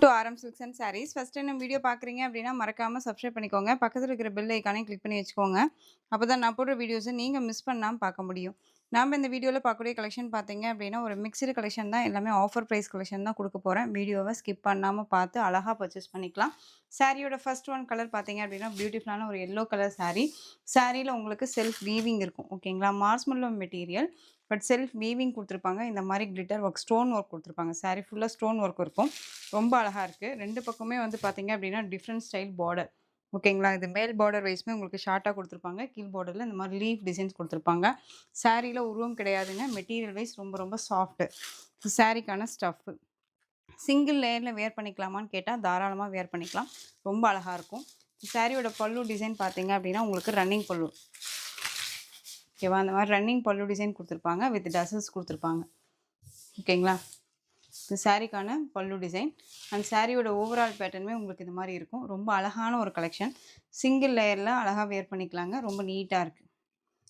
To Aaram silks and sarees. First time நம்ம video பார்க்குறீங்க அப்படின்னா, மறக்காம சப்ஸ்கிரைப் பண்ணிக்கோங்க. பக்கத்துல இருக்கிற பெல் ஐகானையும் கிளிக் பண்ணி வச்சுக்கோங்க. அப்பதான் நான் போடுற வீடியோஸ நீங்க மிஸ் பண்ணாம பார்க்க முடியும். நாம இந்த வீடியோல பார்க்கக்கூடிய கலெக்ஷன் பார்த்தீங்க அப்படின்னா, ஒரு மிக்ஸ்டு கலெக்ஷன் தான். எல்லாமே ஆஃபர் பிரைஸ் கலெக்ஷன் தான் குடுக்க போறேன். வீடியோவ ஸ்கிப் பண்ணாம பார்த்து அழகா பர்ச்சேஸ் பண்ணிக்கலாம். சாரியோட ஃபர்ஸ்ட் ஒன் கலர் பார்த்தீங்க அப்படின்னா, பியூட்டிஃபுல்லான ஒரு எல்லோ கலர் சாரி. சாரியில உங்களுக்கு செல்ஃப் வீவிங் இருக்கும். ஓகேங்களா? Marshmallow material. But self weaving குடுத்துருப்பாங்க. இந்த மாரி கிளிட்டர் ஒர்க், ஸ்டோன் ஒர்க் குடுத்துருப்பாங்க. சாரி ஃபுல்லா ஸ்டோன் ஒர்க் இருக்கும். ரொம்ப அழகா இருக்கு. 2 பக்கமே வந்து பார்த்தீங்க அப்படின்னா, டிஃபரண்ட் ஸ்டைல் பார்டர். ஓகேங்களா? இது மேல் பார்டர் வைஸ்மே உங்களுக்கு ஷார்ட்டா குடுத்துருப்பாங்க. கீழ் பார்டர்ல இந்த மாரி லீஃப் டிசைன்ஸ் குடுத்துருப்பாங்க. சாரில உருவம் கிடையாதுங்க. மெட்டீரியல் வைஸ் ரொம்ப ரொம்ப சாஃப்ட். சாரிக்கான ஸ்டஃப். சிங்கிள் லேயர்ல வியர் பண்ணிக்கலாமான்னு கேட்டா, தாராளமா வியர் பண்ணிக்கலாம். ரொம்ப அழகா இருக்கும். சாரியோட பல்லு டிசைன் பார்த்தீங்க அப்படின்னா, உங்களுக்கு ரன்னிங் பல்லு. ஓகேவா? அந்த மாரி ரன்னிங் பல்லு டிசைன் குடுத்துருப்பாங்க. வித் டசல்ஸ் குடுத்துருப்பாங்க. ஓகேங்களா? இது சாரிக்கான பல்லு டிசைன். அண்ட் சாரியோட ஓவரால் பேட்டர்னுமே உங்களுக்கு இந்த மாரி இருக்கும். ரொம்ப அழகான ஒரு கலெக்ஷன். சிங்கிள் லேயர்ல அழகா வியர் பண்ணிக்கலாங்க. ரொம்ப நீட்டா இருக்கு.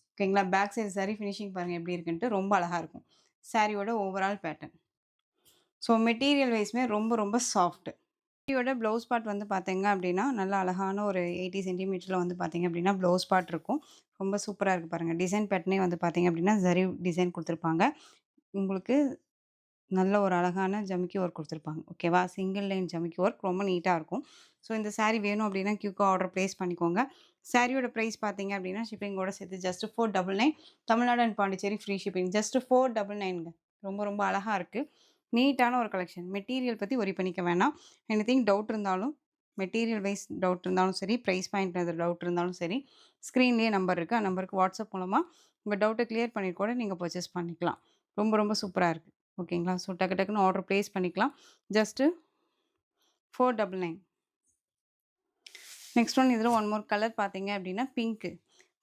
ஓகேங்களா? பேக் சைடு சாரி ஃபினிஷிங் பாருங்க எப்படி இருக்குன்ட்டு. ரொம்ப அழகா இருக்கும். சாரியோட ஓவரால் பேட்டர்ன். ஸோ மெட்டீரியல் வைஸ்மே ரொம்ப ரொம்ப சாஃப்ட். சாரியோட ப்ளவுஸ் பார்ட் வந்து பார்த்தீங்க அப்படின்னா, நல்ல அழகான ஒரு 80 சென்டிமீட்டர்ல வந்து பார்த்தீங்க அப்படின்னா, ப்ளவுஸ் பார்ட் இருக்கும். ரொம்ப சூப்பரா இருக்கு பாருங்க. டிசைன் பேட்டர்னே வந்து பார்த்தீங்க அப்படின்னா, ஜரி டிசைன் குடுத்துருப்பாங்க. உங்களுக்கு நல்ல ஒரு அழகான ஜமிக்கி ஒர்க் குடுத்துருப்பாங்க. ஓகேவா? சிங்கிள் லைன் ஜமிக்கி ஒர்க் ரொம்ப நீட்டா இருக்கும். ஸோ இந்த சாரி வேணும் அப்படின்னா குயிக்கா ஆர்டர் பிளேஸ் பண்ணிக்கோங்க. சாரியோட பிரைஸ் பார்த்தீங்க அப்படின்னா, ஷிப்பிங்கோட சேர்த்து just 499. Tamil Nadu and Pondicherry free shipping. Just 499ங்க. ரொம்ப ரொம்ப அழகா இருக்கு. நீட்டான ஒரு கலெக்ஷன். மெட்டீரியல் பத்தி வொரி பண்ணிக்க வேணாம். எனிதிங் டவுட் இருந்தாலும், மெட்டீரியல் வைஸ் டவுட் இருந்தாலும் சரி, பிரைஸ் பாயிண்ட் டவுட் இருந்தாலும் சரி, ஸ்க்ரீன்லேயே நம்பர் இருக்கு. அந்த நம்பருக்கு வாட்ஸ்அப் மூலமா உங்க டவுட்ட கிளியர் பண்ணிட்டு கூட நீங்க பர்ச்சேஸ் பண்ணிக்கலாம். ரொம்ப ரொம்ப சூப்பரா இருக்கு. ஓகேங்களா? ஸோ டக்கு டக்குன்னு ஆர்டர் பிளேஸ் பண்ணிக்கலாம். ஜஸ்ட்டு 499. நெக்ஸ்ட் ஒன் இதில ஒன் மோர் கலர் பார்த்தீங்க அப்படின்னா, பிங்க்கு.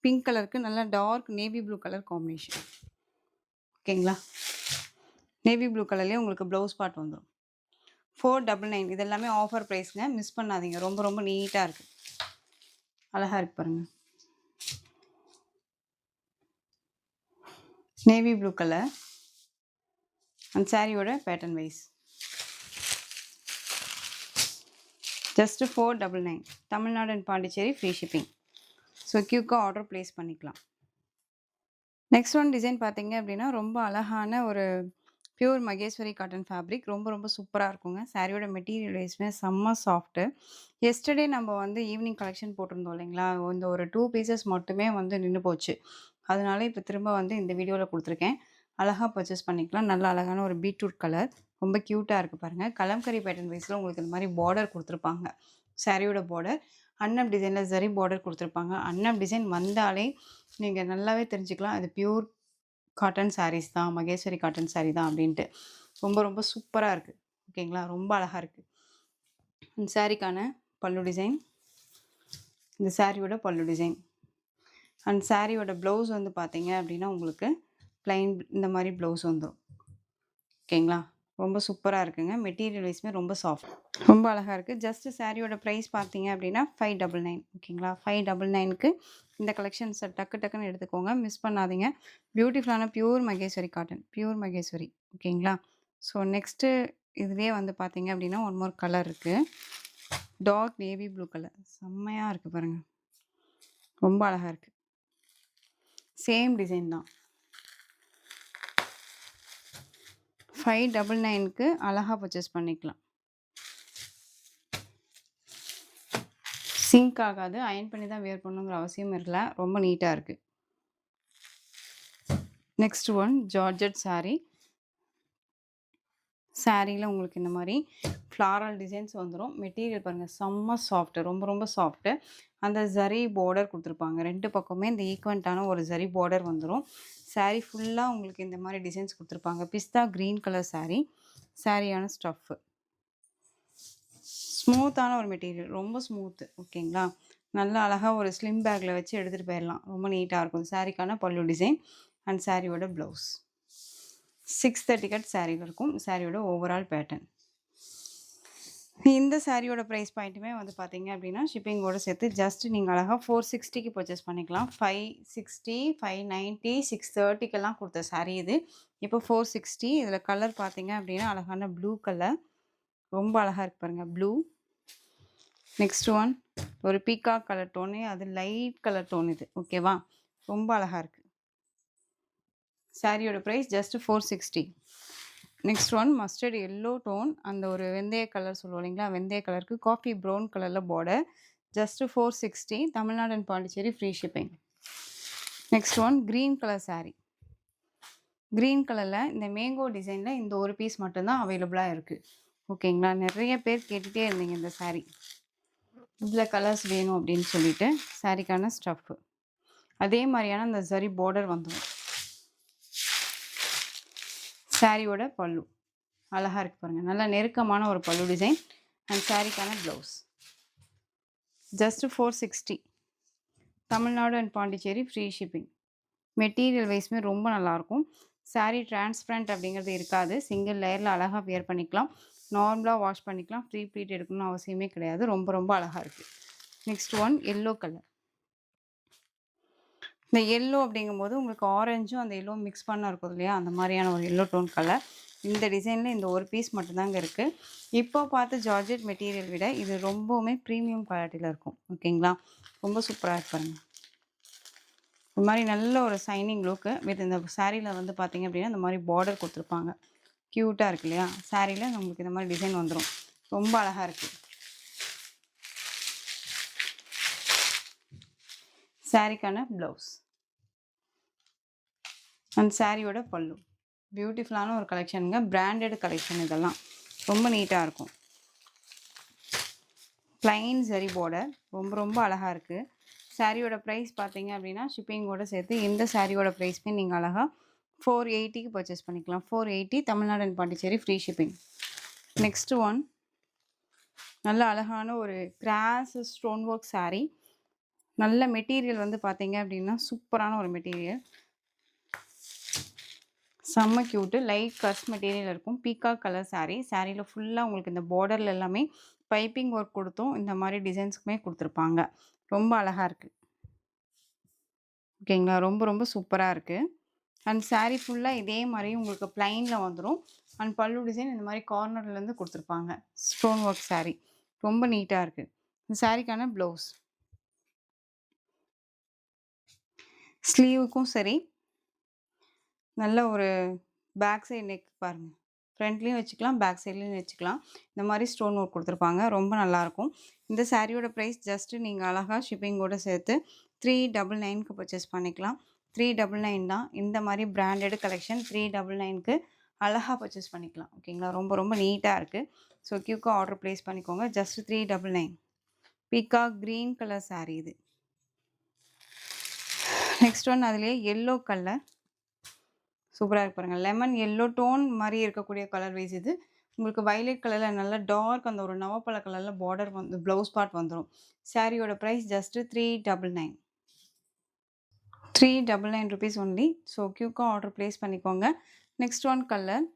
பிங்க் கலருக்கு நல்லா dark navy blue colour combination. ஓகேங்களா? நேவி ப்ளூ கலர்லேயே உங்களுக்கு ப்ளவுஸ் பார்ட் வந்துரும். 499 இது எல்லாமே ஆஃபர் பிரைஸ்ங்க. மிஸ் பண்ணாதீங்க. ரொம்ப ரொம்ப நீட்டா இருக்கு. அழகா இருக்கு பாருங்க. Navy blue colour. அண்ட் சாரியோட pattern wise. Just 499. Tamil Nadu and Pondicherry free shipping. So குயிக்கா ஆர்டர் பிளேஸ் பண்ணிக்கலாம். நெக்ஸ்ட் ஒன் டிசைன் பார்த்தீங்க அப்படின்னா, ரொம்ப அழகான ஒரு பியூர் மகேஸ்வரி காட்டன் ஃபேப்ரிக். ரொம்ப ரொம்ப சூப்பரா இருக்குங்க. சாரியோட மெட்டீரியல் வைஸ்மே செம்ம சாஃப்ட்டு. எஸ்டர்டே நம்ம வந்து ஈவினிங் கலெக்ஷன் போட்டிருந்தோம் இல்லைங்களா? இந்த ஒரு 2 பீசஸ் மட்டுமே வந்து நின்னு போச்சு. அதனால இப்ப திரும்ப வந்து இந்த வீடியோல குடுத்துருக்கேன். அழகா பர்ச்சேஸ் பண்ணிக்கலாம். நல்ல அழகான ஒரு பீட்ரூட் கலர். ரொம்ப கியூட்டா இருக்கு பாருங்க. கலம்கரி பேட்டர்ன் வைஸ்ல உங்களுக்கு இந்த மாரி பார்டர் குடுத்துருப்பாங்க. சாரியோட பார்டர். அன்னப் டிசைன்ல ஜரி பார்டர் குடுத்துருப்பாங்க. அன்னப் டிசைன் வந்தாலே நீங்க நல்லாவே தெரிஞ்சுக்கலாம். அது பியூர் காட்டன் சாரீஸ் தான். மகேஸ்வரி காட்டன் சாரி தான் அப்படின்ட்டு. ரொம்ப ரொம்ப சூப்பரா இருக்கு. ஓகேங்களா? ரொம்ப அழகா இருக்கு. இந்த சாரிக்கான பல்லு டிசைன். இந்த சாரியோட பல்லு டிசைன். அண்ட் சாரியோட ப்ளவுஸ் வந்து பார்த்தீங்க அப்படின்னா, உங்களுக்கு பிளைன் இந்த மாரி ப்ளவுஸ் வந்துரும். ஓகேங்களா? ரொம்ப சூப்பரா இருக்குங்க. மெட்டீரியல் வைஸ்மே ரொம்ப சாஃப்ட். ரொம்ப அழகா இருக்கு. ஜஸ்ட் சாரியோட பிரைஸ் பார்த்தீங்க அப்படின்னா 599. ஓகேங்களா? 599க்கு இந்த கலெக்ஷன்ஸ டக்கு டக்குன்னு எடுத்துக்கோங்க. மிஸ் பண்ணாதீங்க. பியூட்டிஃபுல்லான pure Maheshwari cotton. Pure Maheshwari. ஓகேங்களா? ஸோ நெக்ஸ்ட்டு இதுலயே வந்து பார்த்தீங்க அப்படின்னா, ஒன் மோர் கலர் இருக்கு. Dark navy blue colour. செம்மையா இருக்கு பாருங்க. ரொம்ப அழகா இருக்கு. சேம் டிசைன் தான். 599க்கு அழகா பர்ச்சேஸ் பண்ணிக்கலாம். சிங்க் ஆகாது. அயர்ன் பண்ணி தான் வியர் பண்ணணுங்கிற அவசியம் இல்ல. ரொம்ப நீட்டா இருக்கு. Next one georgette sari. சாரில உங்களுக்கு இந்த மாரி ஃப்ளாரல் டிசைன்ஸ் வந்துரும். மெட்டீரியல் பாருங்க செம்ம சாஃப்ட். ரொம்ப ரொம்ப சாஃப்ட். அந்த ஜரி பார்டர் குடுத்துருப்பாங்க. 2 பக்கமே இந்த ஈக்வன்ட்டான ஒரு ஜரி பார்டர் வந்துரும். சாரி ஃபுல்லா உங்களுக்கு இந்த மாரி டிசைன்ஸ் குடுத்துருப்பாங்க. பிஸ்தா கிரீன் கலர் சாரி. சாரியான ஸ்டஃப். ஸ்மூத்தான ஒரு மெட்டீரியல். ரொம்ப ஸ்மூத். ஓகேங்களா? நல்லா அழகா ஒரு ஸ்லிம் பேக்ல வச்சு எடுத்துட்டு போயிரலாம். ரொம்ப நீட்டா இருக்கும். சாரிக்கான பல்லு டிசைன் அண்ட் சாரியோட ப்ளவுஸ். 630 கட் சாரில இருக்கும். சாரியோட ஓவரால் பேட்டர்ன். இந்த சாரியோட பிரைஸ் பாயிண்ட்டுமே வந்து பார்த்தீங்க அப்படின்னா, ஷிப்பிங்கோட சேர்த்து ஜஸ்ட் நீங்க அழகா 460க்கு பர்ச்சேஸ் பண்ணிக்கலாம். 560, 590, 630க்கெல்லாம் குடுத்த சாரி இது. இப்போ 460 இதில கலர் பார்த்தீங்க அப்படின்னா, அழகான ப்ளூ கலர். ரொம்ப அழகாக இருக்கு பாருங்கள். ப்ளூ. நெக்ஸ்ட் ஒன் ஒரு பீகாக் கலர் டோனு, அது லைட் கலர் டோன் இது. ஓகேவா? ரொம்ப அழகாக இருக்குது. சாரியோட price just 460. Next one mustard yellow tone, அந்த ஒரு வெந்தய கலர் சொல்லுவோம் இல்லைங்களா, வெந்தய கலருக்கு காஃபி ப்ரௌன் கலரில் border. Just 460. Tamil Nadu and Pondicherry free shipping. Next one green colour saree. Green கலரில் இந்த மேங்கோ டிசைனில் இந்த ஒரு பீஸ் மட்டும்தான் அவைலபிளாக இருக்குது. ஓகேங்களா? நிறைய பேர் கேட்டுகிட்டே இருந்தீங்க இந்த சாரீ, இதில் கலர்ஸ் வேணும் அப்படின்னு சொல்லிட்டு. சாரீக்கான ஸ்டஃப்பு அதே மாதிரியான அந்த சரி பார்டர் வந்துடும். சாரியோட பல்லு அழகாக இருக்குது பாருங்கள். நல்லா நெருக்கமான ஒரு பல்லு டிசைன். அண்ட் சாரிக்கான blouse just 460. Tamil Nadu and Pondicherry free shipping. Material வைஸ்மே ரொம்ப நல்லாயிருக்கும். சாரீ டிரான்ஸ்பரண்ட் அப்படிங்கிறது இருக்காது. சிங்கிள் லேயரில் அழகாக வியர் பண்ணிக்கலாம். நார்மலாக வாஷ் பண்ணிக்கலாம். ஃப்ரீ ப்ளீட் எடுக்கணும்னு அவசியமே கிடையாது. ரொம்ப ரொம்ப அழகாக இருக்குது. Next one yellow colour. இந்த எல்லோ அப்படிங்கும்போது உங்களுக்கு ஆரஞ்சும் அந்த எல்லோ மிக்ஸ் பண்ண இருக்கும் இல்லையா, அந்த மாதிரியான ஒரு எல்லோ டோன் கலர். இந்த டிசைனில் இந்த ஒரு பீஸ் மட்டும்தாங்க இருக்குது. இப்போ பார்த்து ஜார்ஜெட் மெட்டீரியல் விட இது ரொம்பவுமே ப்ரீமியம் குவாலிட்டியில் இருக்கும். ஓகேங்களா? ரொம்ப சூப்பராக இருப்பாருங்க. இந்த மாதிரி நல்ல ஒரு சைனிங் லுக்கு வித் இந்த சாரியில் வந்து பார்த்திங்க அப்படின்னா இந்த மாதிரி பார்டர் கொடுத்துருப்பாங்க. க்யூட்டாக இருக்கு இல்லையா? சாரியில் நம்மளுக்கு இந்த மாதிரி டிசைன் வந்துடும். ரொம்ப அழகாக இருக்குது. சாரிக்கான ப்ளவுஸ் அண்ட் சாரியோட பல்லு. பியூட்டிஃபுல்லான ஒரு கலெக்ஷனுங்க. பிராண்டட் கலெக்ஷன் இதெல்லாம். ரொம்ப நீட்டாக இருக்கும். ப்ளைன் சரி பார்டர். ரொம்ப ரொம்ப அழகாக இருக்குது. சாரியோட ப்ரைஸ் பார்த்தீங்க அப்படின்னா ஷிப்பிங்கோடு சேர்த்து இந்த சாரியோட ப்ரைஸ்மே நீங்கள் அழகாக 480க்கு பர்ச்சேஸ் பண்ணிக்கலாம். 480 Tamil Nadu and Pondicherry free shipping. Next one நல்ல அழகான ஒரு கிராஸ் ஸ்டோன் ஒர்க் சாரீ. நல்ல மெட்டீரியல் வந்து பார்த்தீங்க அப்படின்னா சூப்பரான ஒரு மெட்டீரியல். செம்ம க்யூட்டு. லைட் கஸ் மெட்டீரியல் இருக்கும். Peacock colour saree. சாரியில் ஃபுல்லாக உங்களுக்கு இந்த பார்டரில் எல்லாமே பைப்பிங் ஒர்க் கொடுத்தும் இந்த மாதிரி டிசைன்ஸுக்குமே கொடுத்துருப்பாங்க. ரொம்ப அழகாக இருக்குது. ஓகேங்களா? ரொம்ப ரொம்ப சூப்பராக இருக்குது. அண்ட் சாரீ ஃபுல்லாக இதே மாதிரி உங்களுக்கு ப்ளைனில் வந்துடும். அண்ட் பல்லு டிசைன் இந்த மாதிரி கார்னர்லேருந்து கொடுத்துருப்பாங்க. Stone work sari. ரொம்ப நீட்டாக இருக்குது. இந்த சாரீக்கான ப்ளவுஸ். ஸ்லீவுக்கும் சரி நல்ல ஒரு பேக் சைடு நெக் பாருங்கள். ஃப்ரண்ட்லேயும் வச்சுக்கலாம், பேக் சைட்லேயும் வச்சுக்கலாம். இந்த மாதிரி ஸ்டோன் ஒர்க் கொடுத்துருப்பாங்க. ரொம்ப நல்லாயிருக்கும். இந்த சாரியோட ப்ரைஸ் ஜஸ்ட்டு நீங்கள் அழகாக ஷிப்பிங்கோடு சேர்த்து 399க்கு பர்ச்சேஸ் பண்ணிக்கலாம். 399 தான். இந்த மாதிரி பிராண்டட் கலெக்ஷன் 399க்கு அழகாக பர்ச்சேஸ் பண்ணிக்கலாம். ஓகேங்களா? ரொம்ப ரொம்ப நீட்டாக இருக்குது. ஸோ க்யூக்காக ஆர்டர் ப்ளேஸ் பண்ணிக்கோங்க. Just 399. Peacock green colour sari இது. நெக்ஸ்ட் ஒன் அதுலேயே எல்லோ கலர். சூப்பராக இருக்கு பாருங்கள். லெமன் எல்லோ டோன் மாதிரி இருக்கக்கூடிய கலர் வைஸ் இது. உங்களுக்கு வயலட் கலரில் நல்லா டார்க் அந்த ஒரு நவப்பழ கலரில் பார்டர் வந்து ப்ளவுஸ் பார்ட் வந்துடும். சாரியோட price just 399. 399 rupees only. So க்யூக்காக ஆர்டர் ப்ளேஸ் பண்ணிக்கோங்க. Next one colour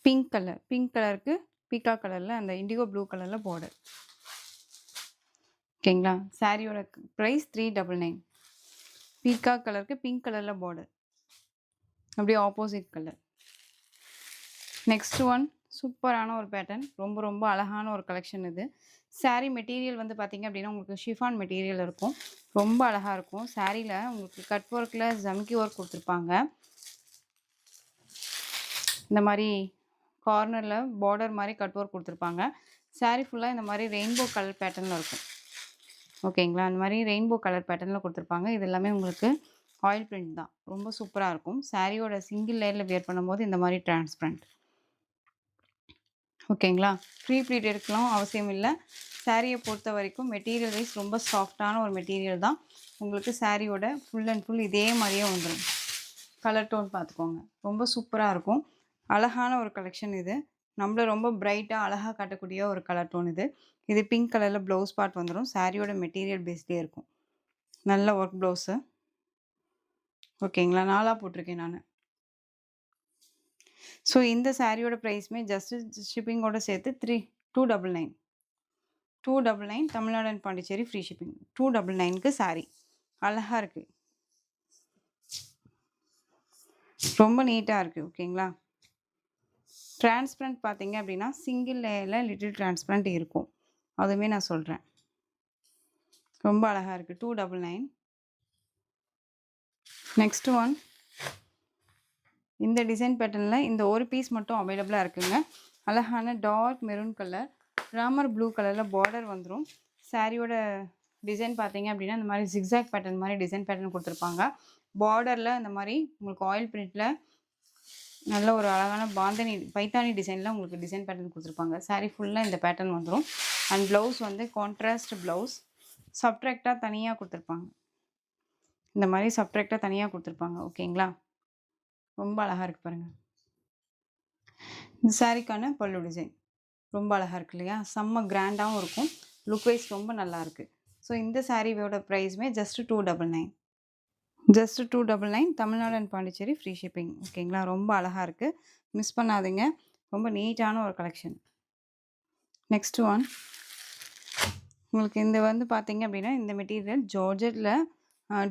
pink colour. Pink கலருக்கு பீகாக் கலரில் அந்த இண்டிகோ ப்ளூ கலரில் பார்டர். ஓகேங்களா? சாரியோட ப்ரைஸ் 399. பீகாக் கலருக்கு பிங்க் கலரில் பார்டர். அப்படியே ஆப்போசிட் கலர். நெக்ஸ்ட் ஒன் சூப்பரான ஒரு பேட்டர்ன். ரொம்ப ரொம்ப அழகான ஒரு கலெக்ஷன் இது. சாரீ மெட்டீரியல் வந்து பார்த்திங்க அப்படின்னா உங்களுக்கு ஷிஃபான் மெட்டீரியல் இருக்கும். ரொம்ப அழகாக இருக்கும். சாரியில் உங்களுக்கு கட் ஒர்க்கில் ஜம்கி ஒர்க் கொடுத்துருப்பாங்க. இந்த மாதிரி கார்னரில் பார்டர் மாதிரி கட் ஒர்க் கொடுத்துருப்பாங்க. சாரீ ஃபுல்லாக இந்த மாதிரி ரெயின்போ கலர் பேட்டர்னில் இருக்கும். ஓகேங்களா? அந்த மாதிரி ரெயின்போ கலர் பேட்டர்னில் கொடுத்துருப்பாங்க. இது எல்லாமே உங்களுக்கு ஆயில் பிரிண்ட் தான். ரொம்ப சூப்பராக இருக்கும். சாரியோட சிங்கிள் லேயரில் வியர் பண்ணும்போது இந்த மாதிரி டிரான்ஸ்பரண்ட். ஓகேங்களா? ஃப்ரீ ப்ளீட் எடுக்கலாம் அவசியம் இல்லை. சாரியை பொறுத்த வரைக்கும் மெட்டீரியல் வைஸ் ரொம்ப சாஃப்டான ஒரு மெட்டீரியல் தான். உங்களுக்கு சாரியோட ஃபுல் அண்ட் ஃபுல் இதே மாதிரியே வந்துடும். கலர் டோன் பார்த்துக்கோங்க. ரொம்ப சூப்பராக இருக்கும். அழகான ஒரு கலெக்ஷன் இது. நம்மள ரொம்ப பிரைட்டாக அழகாக காட்டக்கூடிய ஒரு கலர் டோன் இது. இது பிங்க் கலரில் ப்ளவுஸ் பார்ட் வந்துடும். சாரியோட மெட்டீரியல் பேஸ்லேயே இருக்கும். நல்ல ஒர்க் ப்ளவுஸு. ஓகேங்களா? 4ஆக போட்டிருக்கேன் நான். ஸோ இந்த சாரியோட ப்ரைஸ்மே ஜஸ்ட்டு ஷிப்பிங்கோடு சேர்த்து 299. 299 Tamil Nadu and Pondicherry free shipping. 299க்கு சாரீ. அழகாக இருக்குது. ரொம்ப நீட்டாக இருக்குது. ஓகேங்களா? டிரான்ஸ்பரண்ட் பார்த்தீங்க அப்படின்னா சிங்கிள் லேயரில் லிட்டில் டிரான்ஸ்பரண்ட் இருக்கும். அதுவுமே நான் சொல்கிறேன். ரொம்ப அழகாக இருக்குது. 299. நெக்ஸ்ட் ஒன் இந்த டிசைன் பேட்டர்னில் இந்த ஒரு பீஸ் மட்டும் அவைலபிளாக இருக்குங்க. அழகான dark maroon colour, Ramar blue கலரில் பார்டர் வந்துடும். சாரியோட டிசைன் பார்த்தீங்க அப்படின்னா இந்த மாதிரி ஜிக்ஸாக் பேட்டர்ன் மாதிரி டிசைன் பேட்டர்ன் கொடுத்துருப்பாங்க. பார்டரில் இந்த மாதிரி உங்களுக்கு ஆயில் பிரிண்டில் நல்ல ஒரு அழகான பைத்தானி டிசைனில் உங்களுக்கு டிசைன் பேட்டர்ன் கொடுத்துருப்பாங்க. சாரீ ஃபுல்லாக இந்த பேட்டர்ன் வந்துடும். அண்ட் ப்ளவுஸ் வந்து கான்ட்ராஸ்ட் ப்ளவுஸ், சப்ட்ராக்டாக தனியாக கொடுத்துருப்பாங்க. இந்த மாதிரி சப்ட்ராக்டாக தனியாக கொடுத்துருப்பாங்க. ஓகேங்களா? ரொம்ப அழகாக இருக்குது பாருங்கள். இந்த சாரீக்கான பல்லு டிசைன் ரொம்ப அழகாக இருக்குது இல்லையா? செம்ம கிராண்டாகவும் இருக்கும். லுக் வைஸ் ரொம்ப நல்லாயிருக்கு. ஸோ இந்த சாரீயோட ப்ரைஸுமே just 299. Just 299. Tamil Nadu and Pondicherry free shipping. ஓகேங்களா? ரொம்ப அழகாக இருக்குது. மிஸ் பண்ணாதீங்க. ரொம்ப நீட்டான ஒரு கலெக்ஷன். நெக்ஸ்ட் ஒன் உங்களுக்கு இந்த வந்து பார்த்தீங்க அப்படின்னா இந்த மெட்டீரியல் ஜார்ஜெட்டில்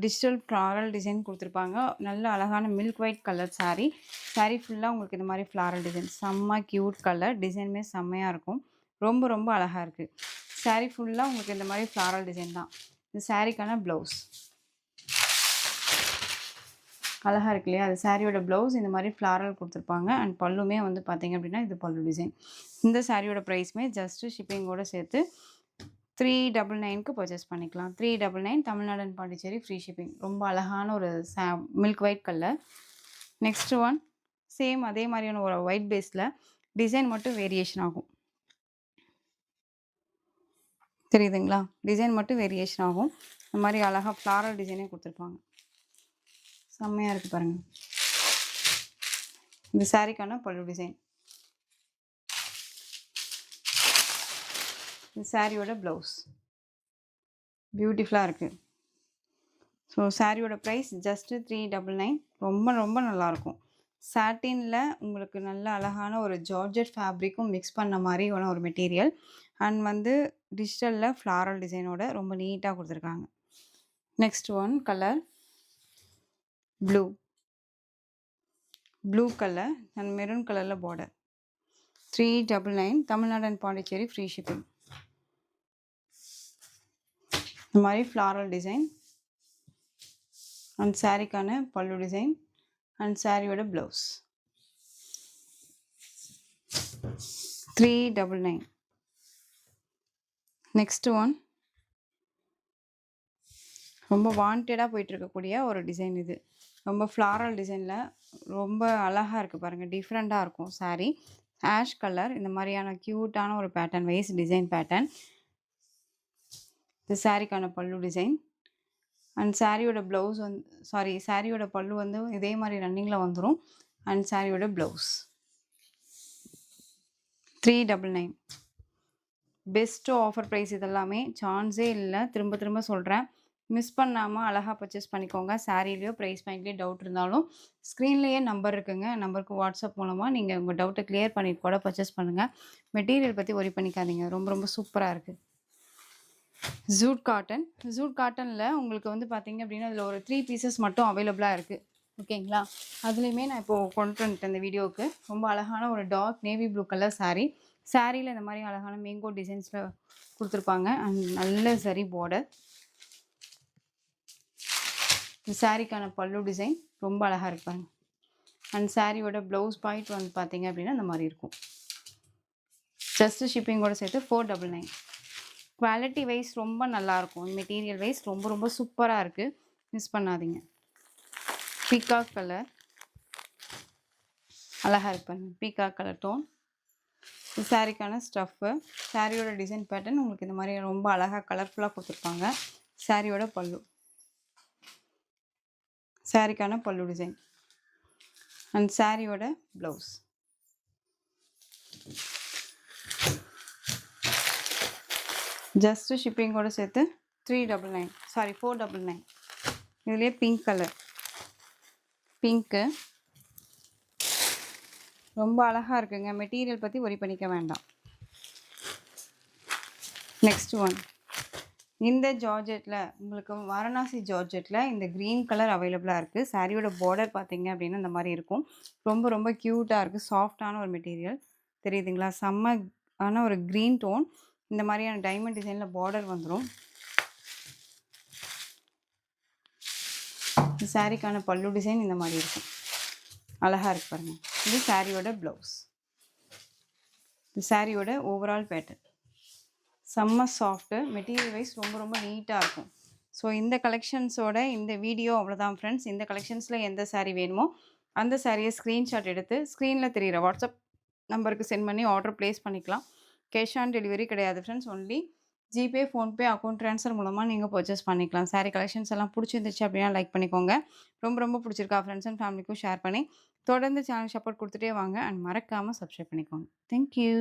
டிஜிட்டல் ஃப்ளாரல் டிசைன் கொடுத்துருப்பாங்க. நல்ல அழகான milk white colour sari. Sari ஃபுல்லாக உங்களுக்கு இந்த மாதிரி ஃப்ளாரல் டிசைன் செம்ம க்யூட் கலர். டிசைனுமே செம்மையாக இருக்கும். ரொம்ப ரொம்ப அழகாக இருக்குது. சாரீ ஃபுல்லாக உங்களுக்கு இந்த மாதிரி ஃப்ளாரல் டிசைன் தான். இந்த சாரீக்கான ப்ளவுஸ் அழகாக இருக்கு இல்லையா? அது சாரியோட ப்ளவுஸ் இந்த மாதிரி ஃப்ளாரல் கொடுத்துருப்பாங்க. அண்ட் பல்லுமே வந்து பார்த்தீங்க அப்படின்னா இது பல்லு டிசைன். இந்த சாரியோட ப்ரைஸுமே ஜஸ்ட்டு ஷிப்பிங்கோடு சேர்த்து 399க்கு பர்ச்சேஸ் பண்ணிக்கலாம். 399 Tamil Nadu and Pondicherry free shipping. ரொம்ப அழகான ஒரு milk white colour. Next one same அதே மாதிரியான ஒரு ஒயிட் பேஸில் டிசைன் மட்டும் வேரியேஷன் ஆகும். தெரியுதுங்களா? டிசைன் மட்டும் வேரியேஷன் ஆகும். இந்த மாதிரி அழகாக ஃப்ளாரல் டிசைனே கொடுத்துருப்பாங்க. செம்மையாக இருக்குது பாருங்கள். இந்த சாரீக்கான பல்லு டிசைன், இந்த சாரியோட ப்ளவுஸ் பியூட்டிஃபுல்லாக இருக்குது. ஸோ சாரியோட ப்ரைஸ் ஜஸ்ட்டு 399. ரொம்ப ரொம்ப நல்லாயிருக்கும். சாட்டினில் உங்களுக்கு நல்ல அழகான ஒரு ஜார்ஜெட் ஃபேப்ரிக்கும் மிக்ஸ் பண்ண மாதிரியான ஒரு மெட்டீரியல். அண்ட் வந்து டிஜிட்டலில் ஃப்ளாரல் டிசைனோட ரொம்ப நீட்டாக கொடுத்துருக்காங்க. Next one colour blue colour and maroon கலரில் பார்டர். 399 Tamil Nadu and Pondicherry free shipping. இந்த மாதிரி ஃப்ளாரல் டிசைன் அண்ட் சாரிக்கான பல்லு டிசைன் அண்ட் சாரியோட ப்ளவுஸ். 399. நெக்ஸ்ட் ஒன் ரொம்ப வாண்டடாக போயிட்டுருக்கக்கூடிய ஒரு டிசைன். இது ரொம்ப ஃப்ளாரல் டிசைனில் ரொம்ப அழகாக இருக்குது பாருங்கள். டிஃப்ரெண்ட்டாக இருக்கும் சாரீ. ஆஷ் கலர் இந்த மாதிரியான க்யூட்டான ஒரு பேட்டர்ன் வைஸ் டிசைன் பேட்டர்ன். இது சாரிக்கான பல்லு டிசைன் அண்ட் சாரியோட ப்ளவுஸ் சாரியோட பல்லு வந்து இதே மாதிரி ரன்னிங்கில் வந்துடும். அண்ட் சாரியோட ப்ளவுஸ் 399. Best offer price. இதெல்லாமே சான்ஸே இல்லை. திரும்ப திரும்ப சொல்கிறேன். மிஸ் பண்ணாமல் அழகாக பர்ச்சேஸ் பண்ணிக்கோங்க. சாரீலையோ ப்ரைஸ் பாயிண்ட்லேயோ டவுட் இருந்தாலும் ஸ்க்ரீன்லேயே நம்பர் இருக்குங்க. நம்பருக்கு வாட்ஸ்அப் மூலமாக நீங்கள் உங்கள் டவுட்டை கிளியர் பண்ணிட்டு கூட பர்ச்சேஸ் பண்ணுங்கள். மெட்டீரியல் பற்றி ஒரி பண்ணிக்காதீங்க. ரொம்ப ரொம்ப சூப்பராக இருக்குது. ஜூட் காட்டனில் உங்களுக்கு வந்து பார்த்தீங்க அப்படின்னா அதில் ஒரு 3 பீசஸ் மட்டும் அவைலபிளாக இருக்குது. ஓகேங்களா? அதுலேயுமே நான் இப்போது கொண்டு வந்துட்டேன் இந்த வீடியோவுக்கு. ரொம்ப அழகான ஒரு dark navy blue colour saree. சாரியில் இந்த மாதிரி அழகான மேங்கோ டிசைன்ஸில் கொடுத்துருப்பாங்க. அண்ட் நல்ல சரி பார்டர். இந்த சாரிக்கான பல்லு டிசைன் ரொம்ப அழகாக இருப்பாங்க. அண்ட் சாரியோட ப்ளவுஸ் பாயிண்ட் வந்து பார்த்தீங்க அப்படின்னா இந்த மாதிரி இருக்கும். ஜஸ்ட்டு ஷிப்பிங்கோடு சேர்த்து 499. குவாலிட்டி வைஸ் ரொம்ப நல்லாயிருக்கும். மெட்டீரியல் வைஸ் ரொம்ப ரொம்ப சூப்பராக இருக்குது. மிஸ் பண்ணாதீங்க. பீகாக் கலர் அழகாக இருப்பாங்க. Peacock colour tone. இந்த சாரிக்கான ஸ்டஃப்பு, சாரியோட டிசைன் பேட்டர்ன் உங்களுக்கு இந்த மாதிரி ரொம்ப அழகாக கலர்ஃபுல்லாக கொடுத்துருப்பாங்க. சாரியோட பல்லு, சாரிக்கான பல்லு டிசைன் அண்ட் சாரியோட ப்ளவுஸ். ஜஸ்ட்டு ஷிப்பிங்கோடு சேர்த்து 399. 499. இதுலேயே பிங்க் கலர், பிங்க்கு ரொம்ப அழகாக இருக்குங்க. மெட்டீரியல் பற்றி ஒரி பண்ணிக்க வேண்டாம். நெக்ஸ்ட் ஒன் இந்த ஜார்ஜெட்ல உங்களுக்கு வாரணாசி ஜார்ஜெட்ல இந்த கிரீன் கலர் அவைலபிளா இருக்கு. சாரியோட பார்டர் பார்த்தீங்க அப்டின்னா, இந்த மாரி இருக்கும். ரொம்ப ரொம்ப கியூட்டா இருக்கு. சாஃப்ட்டான ஒரு மெட்டீரியல். தெரியுதுங்களா? செம்ம ஆன ஒரு கிரீன் டோன். இந்த மாரியான டைமண்ட் டிசைன்ல பார்டர் வந்துரும். இந்த சாரிக்கான பல்லு டிசைன் இந்த மாரி இருக்கும். அழகா இருக்கு பாருங்க. இது சாரியோட ப்ளவுஸ். இந்த சாரியோட ஓவரால் பேட்டர்ன். செம்ம சாஃப்ட்டு. மெட்டீரியல் வைஸ் ரொம்ப ரொம்ப நீட்டா இருக்கும். ஸோ இந்த கலெக்ஷன்ஸோட இந்த வீடியோ அவ்வளோதான் ஃப்ரெண்ட்ஸ். இந்த கலெக்ஷன்ஸில் எந்த சாரீ வேணுமோ அந்த சாரியை ஸ்க்ரீன்ஷாட் எடுத்து ஸ்க்ரீனில் தெரியிற வாட்ஸ்அப் நம்பருக்கு சென்ட் பண்ணி ஆர்டர் ப்ளேஸ் பண்ணிக்கலாம். கேஷ் ஆன் டெலிவரி கிடையாது friends. Only GPay, PhonePe, account transfer மூலமாக நீங்கள் பர்ச்சேஸ் பண்ணிக்கலாம். சாரீ கலெக்ஷன்ஸ் எல்லாம் பிடிச்சிருந்துச்சு அப்படின்னா லைக் பண்ணிக்கோங்க. ரொம்ப ரொம்ப பிடிச்சிருக்கா ஃப்ரெண்ட்ஸ் அண்ட் ஃபேமிலிக்கும் ஷேர் பண்ணி தொடர்ந்து சேனல் சப்போர்ட் கொடுத்துட்டே வாங்க. அண்ட் மறக்காமல் சப்ஸ்கிரைப் பண்ணிக்கோங்க. தேங்க்யூ.